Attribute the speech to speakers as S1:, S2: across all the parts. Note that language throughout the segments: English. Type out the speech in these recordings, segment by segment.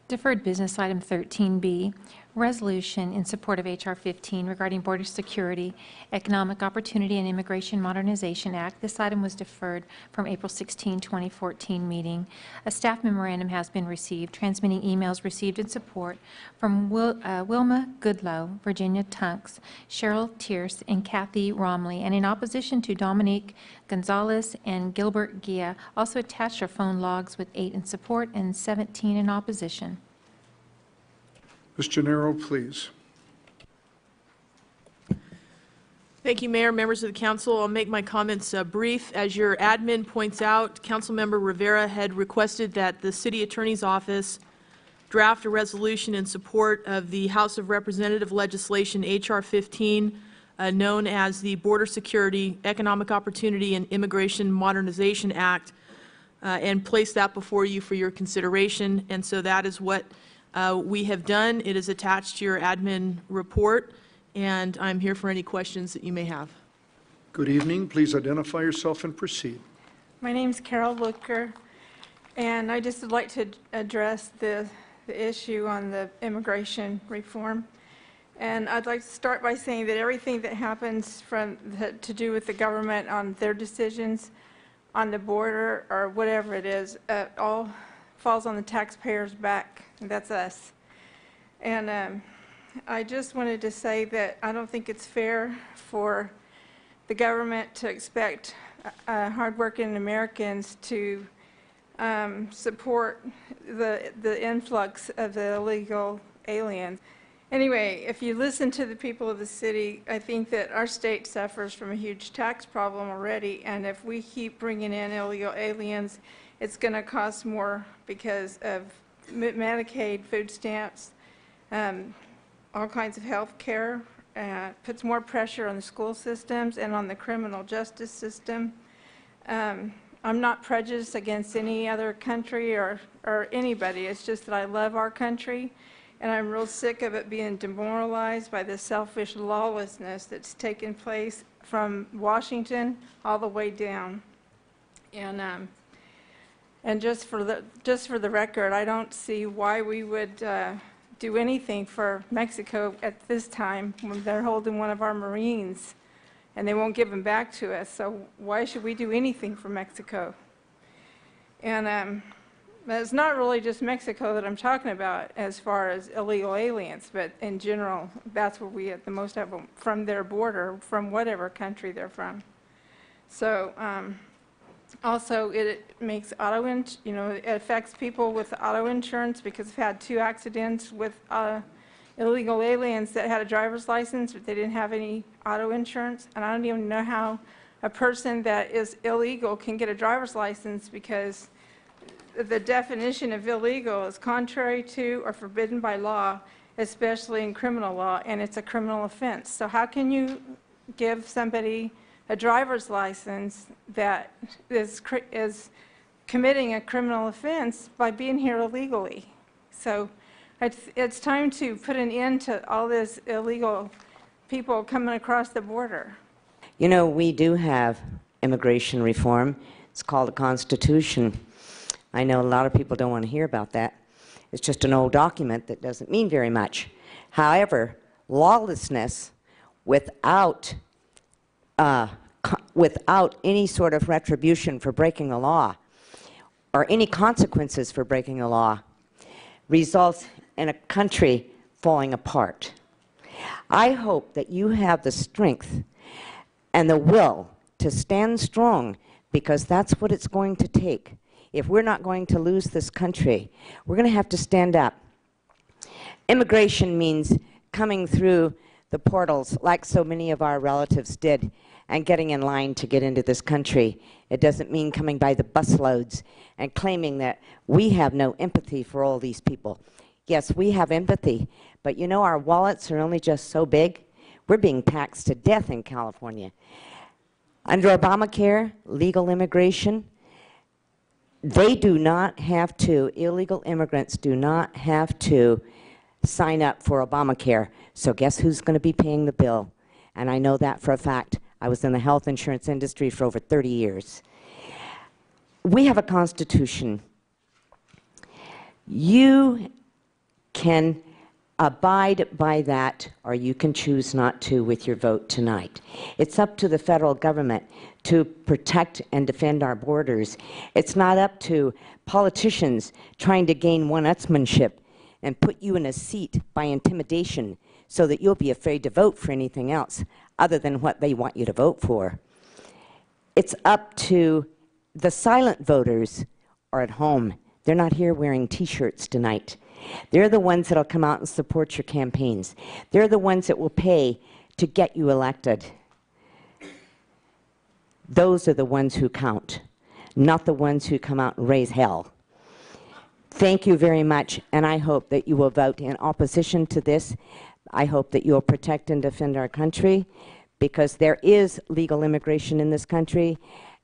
S1: Deferred business item 13B, resolution in support of H.R. 15 regarding border security, Economic Opportunity and Immigration Modernization Act. This item was deferred from April 16, 2014 meeting. A staff memorandum has been received, transmitting emails received in support from Wilma Goodlow, Virginia Tunks, Cheryl Tierce, and Kathy Romley, and in opposition to Dominique Gonzalez and Gilbert Gia. Also attached are phone logs with 8 in support and 17 in opposition.
S2: Ms. Gennaro, please.
S3: Thank you, Mayor, members of the council. I'll make my comments brief. As your admin points out, Councilmember Rivera had requested that the City Attorney's Office draft a resolution in support of the House of Representative legislation H.R. 15, known as the Border Security, Economic Opportunity, and Immigration Modernization Act, and place that before you for your consideration. And so that is what we have done. It is attached to your admin report, and I'm here for any questions that you may have.
S2: Good evening. Please identify yourself and proceed.
S4: My name is Carol Lutker, and I just would like to address the issue on the immigration reform. And I'd like to start by saying that everything that happens to do with the government on their decisions on the border or whatever it is, all falls on the taxpayer's back. That's us. And I just wanted to say that I don't think it's fair for the government to expect hardworking Americans to support the influx of the illegal aliens. Anyway, if you listen to the people of the city, I think that our state suffers from a huge tax problem already, and if we keep bringing in illegal aliens, it's going to cost more because of Medicaid, food stamps, all kinds of health care, puts more pressure on the school systems and on the criminal justice system. I'm not prejudiced against any other country or anybody. It's just that I love our country, and I'm real sick of it being demoralized by the selfish lawlessness that's taken place from Washington all the way down. And just for the record, I don't see why we would do anything for Mexico at this time when they're holding one of our Marines and they won't give him back to us. So why should we do anything for Mexico? And it's not really just Mexico that I'm talking about as far as illegal aliens, but in general, that's where we get the most of them, from their border, from whatever country they're from. So also, it makes it affects people with auto insurance, because I've had 2 accidents with illegal aliens that had a driver's license, but they didn't have any auto insurance. And I don't even know how a person that is illegal can get a driver's license, because the definition of illegal is contrary to or forbidden by law, especially in criminal law, and it's a criminal offense. So how can you give somebody a driver's license that is committing a criminal offense by being here illegally? So it's time to put an end to all this illegal people coming across the border.
S5: You know, we do have immigration reform. It's called the Constitution. I know a lot of people don't want to hear about that. It's just an old document that doesn't mean very much. However, lawlessness without any sort of retribution for breaking the law or any consequences for breaking the law results in a country falling apart. I hope that you have the strength and the will to stand strong, because that's what it's going to take. If we're not going to lose this country, we're going to have to stand up. Immigration means coming through the portals like so many of our relatives did and getting in line to get into this country. It doesn't mean coming by the busloads and claiming that we have no empathy for all these people. Yes, we have empathy, but you know, our wallets are only just so big. We're being taxed to death in California. Under Obamacare, legal immigration, they do not have to, illegal immigrants do not have to sign up for Obamacare. So guess who's going to be paying the bill? And I know that for a fact. I was in the health insurance industry for over 30 years. We have a constitution. You can abide by that, or you can choose not to with your vote tonight. It's up to the federal government to protect and defend our borders. It's not up to politicians trying to gain one-upsmanship and put you in a seat by intimidation so that you'll be afraid to vote for anything else other than what they want you to vote for. It's up to the silent voters are at home. They're not here wearing T-shirts tonight. They're the ones that'll come out and support your campaigns. They're the ones that will pay to get you elected. Those are the ones who count, not the ones who come out and raise hell. Thank you very much, and I hope that you will vote in opposition to this. I hope that you will protect and defend our country, because there is legal immigration in this country,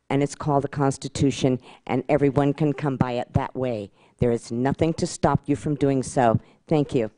S5: and it's called the Constitution, and everyone can come by it that way. There is nothing to stop you from doing so. Thank you.